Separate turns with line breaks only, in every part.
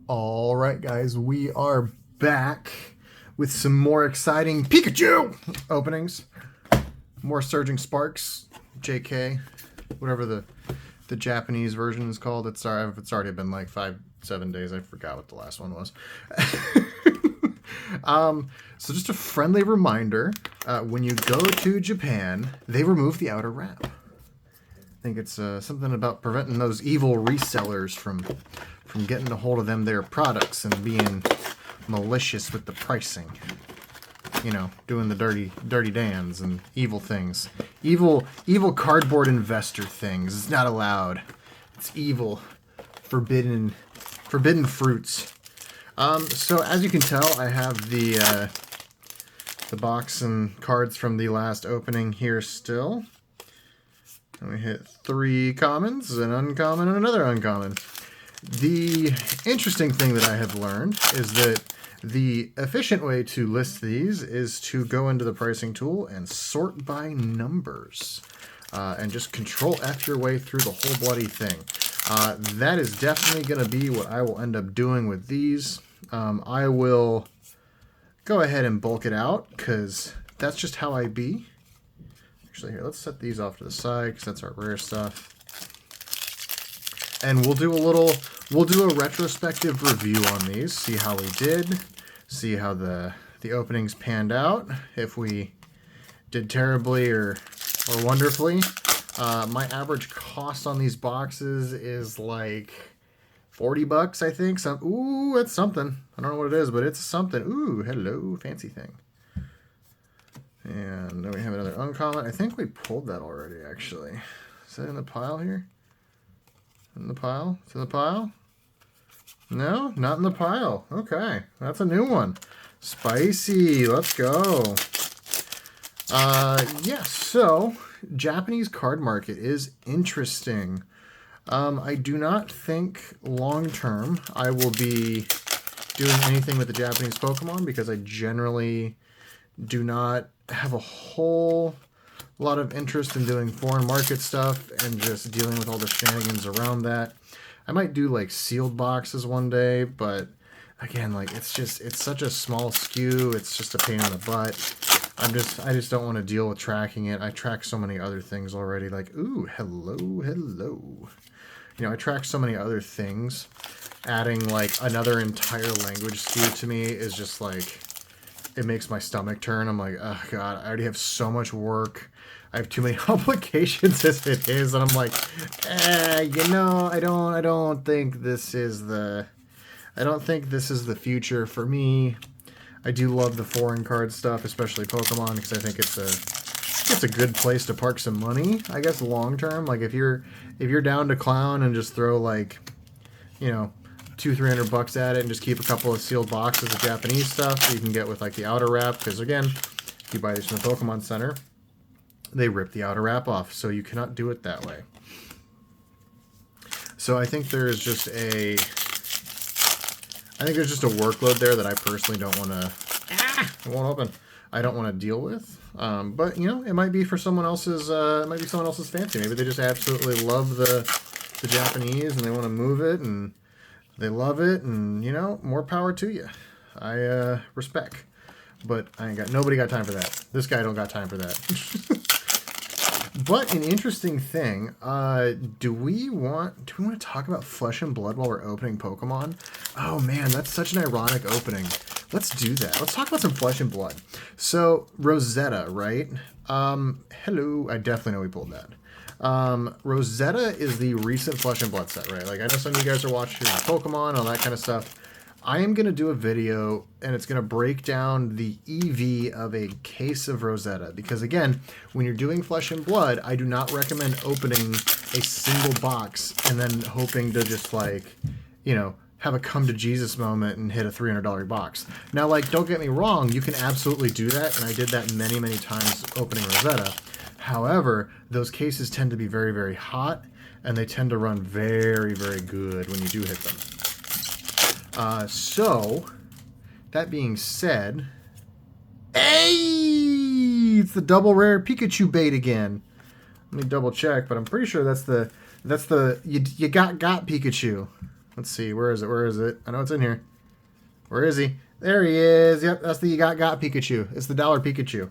All right, guys, we are back with some more exciting Pikachu openings. More Surging Sparks, JK, whatever the Japanese version is called. It's already been like 5-7 days. I forgot what the last one was. So just a friendly reminder: when you go to Japan, they remove the outer wrap. I think it's something about preventing those evil resellers from getting a hold of their products and being malicious with the pricing. You know, doing the dirty Dans and evil things. Evil cardboard investor things. It's not allowed. It's evil. Forbidden fruits. So as you can tell, I have the box and cards from the last opening here still. And we hit 3 commons, an uncommon, and another uncommon. The interesting thing that I have learned is that the efficient way to list these is to go into the pricing tool and sort by numbers. And just Control F your way through the whole bloody thing. That is definitely going to be what I will end up doing with these. I will go ahead and bulk it out because that's just how I be. Actually, here, let's set these off to the side because that's our rare stuff. And we'll do a retrospective review on these, see how we did, see how the openings panned out, if we did terribly or wonderfully. My average cost on these boxes is like $40, I think. Ooh, that's something. I don't know what it is, but it's something. Ooh, hello, fancy thing. And then we have another uncommon. I think we pulled that already, actually. Is that in the pile here? In the pile? It's in the pile? No, not in the pile. Okay, that's a new one. Spicy, let's go. Yes, so Japanese card market is interesting. I do not think long-term I will be doing anything with the Japanese Pokemon because I generally do not have a whole lot of interest in doing foreign market stuff and just dealing with all the shenanigans around that. I might do like sealed boxes one day, but again, like it's such a small SKU. It's just a pain in the butt. I just don't want to deal with tracking it. I track so many other things already. Like, ooh, hello. You know, I track so many other things. Adding like another entire language SKU to me is just like, it makes my stomach turn. I'm like, oh god, I already have so much work. I have too many obligations as it is, and I'm like, you know, I don't think this is the future for me. I do love the foreign card stuff, especially Pokemon, because I think it's a good place to park some money. I guess long term, like if you're down to clown and just throw like, you know, $200-300 at it and just keep a couple of sealed boxes of Japanese stuff so you can get with like the outer wrap, because again, if you buy these from the Pokemon Center, they rip the outer wrap off, so you cannot do it that way. So I think there's just a workload there that I personally don't want to. It won't open. I don't want to deal with. But you know, it might be for someone else's. It might be someone else's fancy. Maybe they just absolutely love the Japanese and they want to move it and they love it, and you know, more power to you. I respect. But nobody got time for that. This guy don't got time for that. But an interesting thing, do we want to talk about Flesh and Blood while we're opening Pokemon? Oh man, that's such an ironic opening. Let's do that. Let's talk about some Flesh and Blood. So, Rosetta, right? Hello, I definitely know we pulled that. Rosetta is the recent Flesh and Blood set, right? Like, I know some of you guys are watching Pokemon, all that kind of stuff. I am going to do a video, and it's going to break down the EV of a case of Rosetta. Because, again, when you're doing Flesh and Blood, I do not recommend opening a single box and then hoping to just, like, you know, have a come-to-Jesus moment and hit a $300 box. Now, like, don't get me wrong, you can absolutely do that, and I did that many, many times opening Rosetta. However, those cases tend to be very, very hot, and they tend to run very, very good when you do hit them. So, that being said, hey, it's the double rare Pikachu bait again. Let me double check, but I'm pretty sure that's the you got Pikachu. Let's see. Where is it? Where is it? I know it's in here. Where is he? There he is. Yep, that's the you got Pikachu. It's the dollar Pikachu.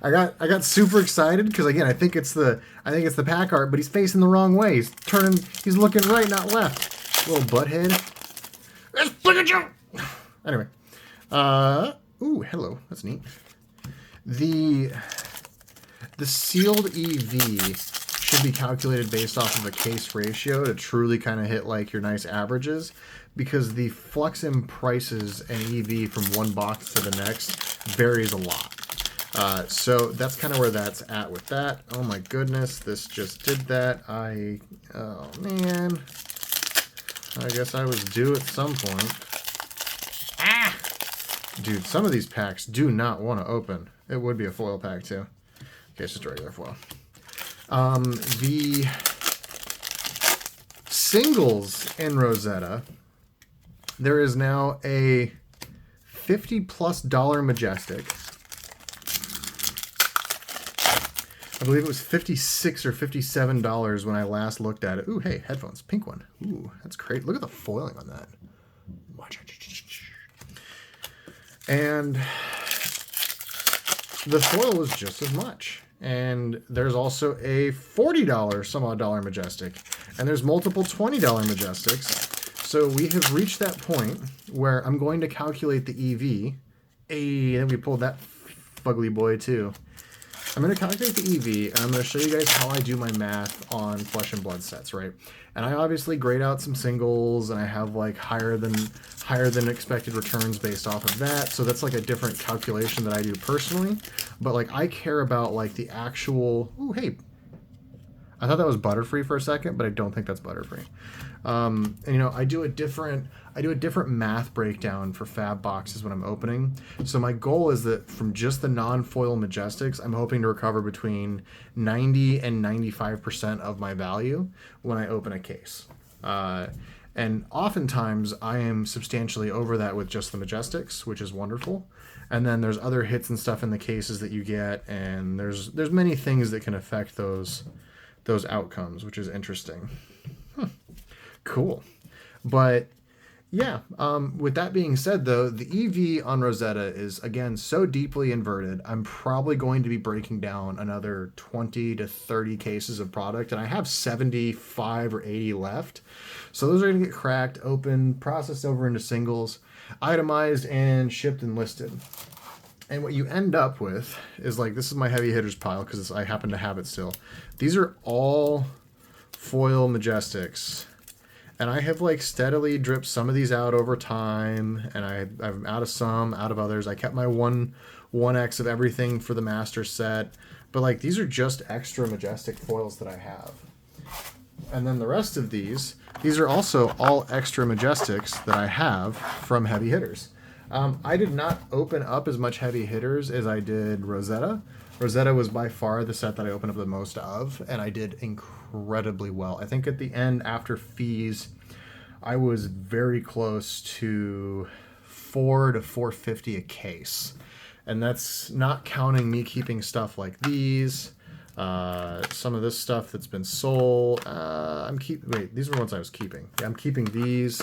I got super excited because again I think it's the pack art, but he's facing the wrong way. He's looking right, not left. Little butthead. It's Pikachu. Anyway, ooh, hello. That's neat. The sealed EV should be calculated based off of a case ratio to truly kind of hit like your nice averages, because the flux in prices and EV from one box to the next varies a lot. So that's kind of where that's at with that. Oh my goodness, this just did that. Oh man. I guess I was due at some point. Ah! Dude, some of these packs do not want to open. It would be a foil pack too. Okay, it's just a regular foil. The singles in Rosetta, there is now a $50+ Majestic. I believe it was $56 or $57 when I last looked at it. Ooh, hey, headphones, pink one. Ooh, that's great. Look at the foiling on that. Watch it. And the foil was just as much. And there's also a $40 some odd dollar Majestic. And there's multiple $20 Majestics. So we have reached that point where I'm going to calculate the EV. Hey, and we pulled that fugly boy too. I'm going to calculate the EV, and I'm going to show you guys how I do my math on Flesh and Blood sets, right? And I obviously grade out some singles, and I have like higher than expected returns based off of that. So that's like a different calculation that I do personally. But like I care about like the actual. Ooh, hey, I thought that was Butterfree for a second, but I don't think that's Butterfree. And you know, I do a different math breakdown for FaB boxes when I'm opening. So my goal is that from just the non-foil Majestics, I'm hoping to recover between 90 and 95% of my value when I open a case. And oftentimes I am substantially over that with just the Majestics, which is wonderful. And then there's other hits and stuff in the cases that you get, and there's many things that can affect those outcomes, which is interesting. Cool. But yeah, with that being said, though, the EV on Rosetta is, again, so deeply inverted. I'm probably going to be breaking down another 20 to 30 cases of product, and I have 75 or 80 left. So those are going to get cracked, open, processed over into singles, itemized, and shipped and listed. And what you end up with is like, this is my heavy hitters pile because I happen to have it still. These are all foil Majestics. And I have like steadily dripped some of these out over time, and I'm out of some, out of others. I kept my 1x of everything for the master set, but like these are just extra Majestic foils that I have. And then the rest of these are also all extra Majestics that I have from heavy hitters. I did not open up as much heavy hitters as I did Rosetta. Rosetta was by far the set that I opened up the most of, and I did incredibly well. I think at the end, after fees, I was very close to $400 to $450 a case. And that's not counting me keeping stuff like these, some of this stuff that's been sold. These were ones I was keeping. Yeah, I'm keeping these.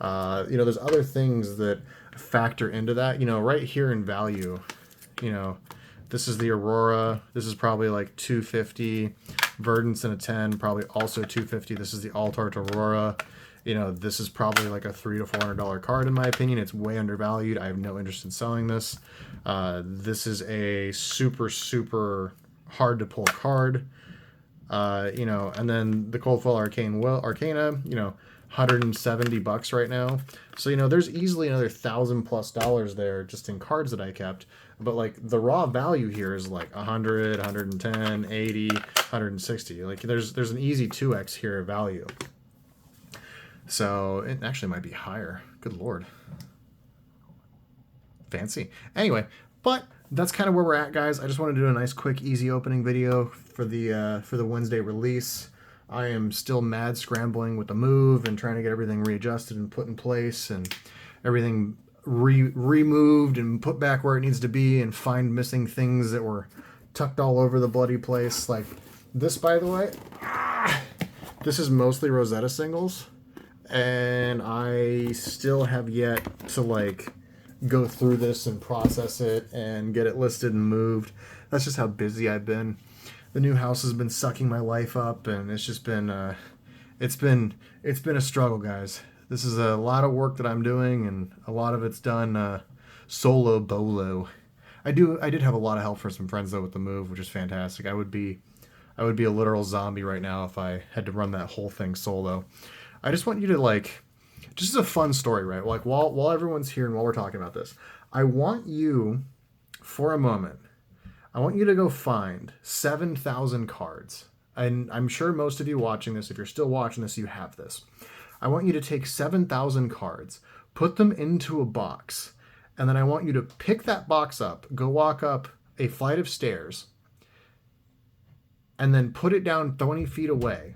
You know, there's other things that factor into that. You know, right here in value, you know, this is the Aurora. This is probably like $250. Verdance in a 10, probably also $250. This is the Altart Aurora. You know, this is probably like a $300 to $400 card in my opinion. It's way undervalued. I have no interest in selling this. This is a super, super hard to pull card. You know, and then the Cold Foil Arcana, you know, $170 right now. So, you know, there's easily another $1,000+ there just in cards that I kept. But like the raw value here is like 100, 110, 80, 160. Like there's an easy 2x here of value. So it actually might be higher. Good Lord. Fancy. Anyway, but that's kind of where we're at, guys. I just want to do a nice, quick, easy opening video for the Wednesday release. I am still mad scrambling with the move and trying to get everything readjusted and put in place and everything removed and put back where it needs to be and find missing things that were tucked all over the bloody place. Like this, by the way. This is mostly Rosetta singles, and I still have yet to like go through this and process it and get it listed and moved. That's just how busy I've been. The new house has been sucking my life up, and it's just been it's been a struggle, guys. This is a lot of work that I'm doing, and a lot of it's done solo bolo. I did have a lot of help from some friends though with the move, which is fantastic. I would be a literal zombie right now if I had to run that whole thing solo. I just want you to like, just as a fun story, right? Like while everyone's here and while we're talking about this, I want you, for a moment, I want you to go find 7,000 cards. And I'm sure most of you watching this, if you're still watching this, you have this. I want you to take 7,000 cards, put them into a box, and then I want you to pick that box up, go walk up a flight of stairs, and then put it down 20 feet away.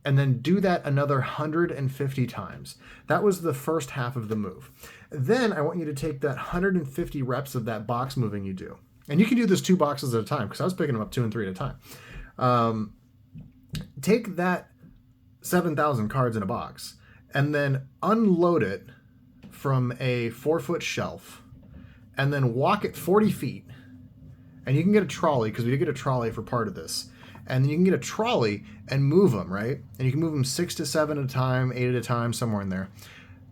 And then do that another 150 times. That was the first half of the move. Then I want you to take that 150 reps of that box moving you do. And you can do this 2 boxes at a time, because I was picking them up 2 and 3 at a time. Take that 7,000 cards in a box and then unload it from a 4-foot shelf and then walk it 40 feet. And you can get a trolley, because we did get a trolley for part of this. And then you can get a trolley and move them, right? And you can move them 6 to 7 at a time, 8 at a time, somewhere in there.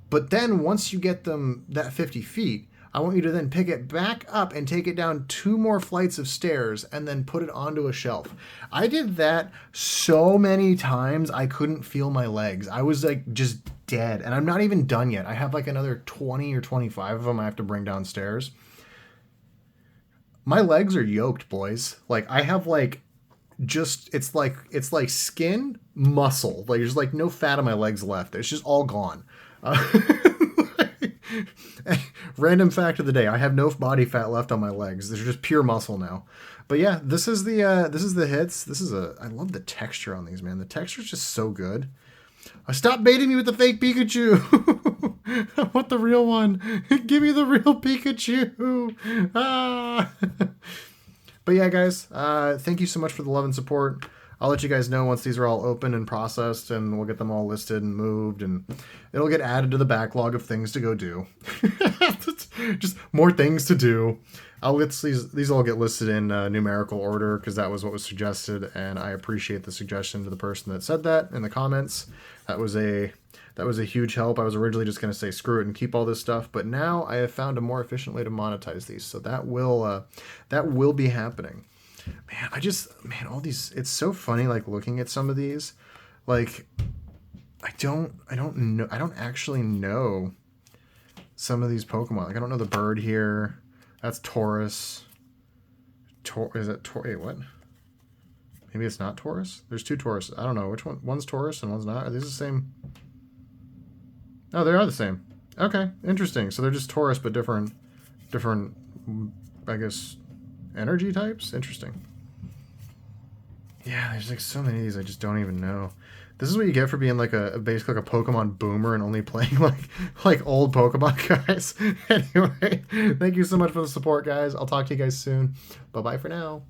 But then once you get them that 50 feet, I want you to then pick it back up and take it down 2 more flights of stairs and then put it onto a shelf. I did that so many times I couldn't feel my legs. I was like just dead. And I'm not even done yet. I have like another 20 or 25 of them I have to bring downstairs. My legs are yoked, boys. Like I have like just it's like skin, muscle. Like there's like no fat on my legs left. It's just all gone. Random fact of the day: I have no body fat left on my legs. They're just pure muscle now. But yeah, this is the hits. I love the texture on these, man. The texture's just so good. Stop baiting me with the fake Pikachu. I want the real one. Give me the real Pikachu. Ah. But yeah, guys, thank you so much for the love and support. I'll let you guys know once these are all open and processed, and we'll get them all listed and moved, and it'll get added to the backlog of things to go do. Just more things to do. I'll let these all get listed in numerical order, because that was what was suggested, and I appreciate the suggestion to the person that said that in the comments. That was a huge help. I was originally just going to say screw it and keep all this stuff, but now I have found a more efficient way to monetize these, so that will be happening. Man, all these, it's so funny, like, looking at some of these, like, I don't actually know some of these Pokemon. Like, I don't know the bird here. That's Taurus. Wait, what? Maybe it's not Taurus? There's 2 Taurus. I don't know. Which one? One's Taurus and one's not. Are these the same? Oh, they are the same. Okay, interesting. So they're just Taurus, but different, I guess, energy types? Interesting. Yeah, there's like so many of these I just don't even know. This is what you get for being like basically like a Pokemon boomer and only playing like old Pokemon guys. Anyway, thank you so much for the support, guys. I'll talk to you guys soon. Bye-bye for now.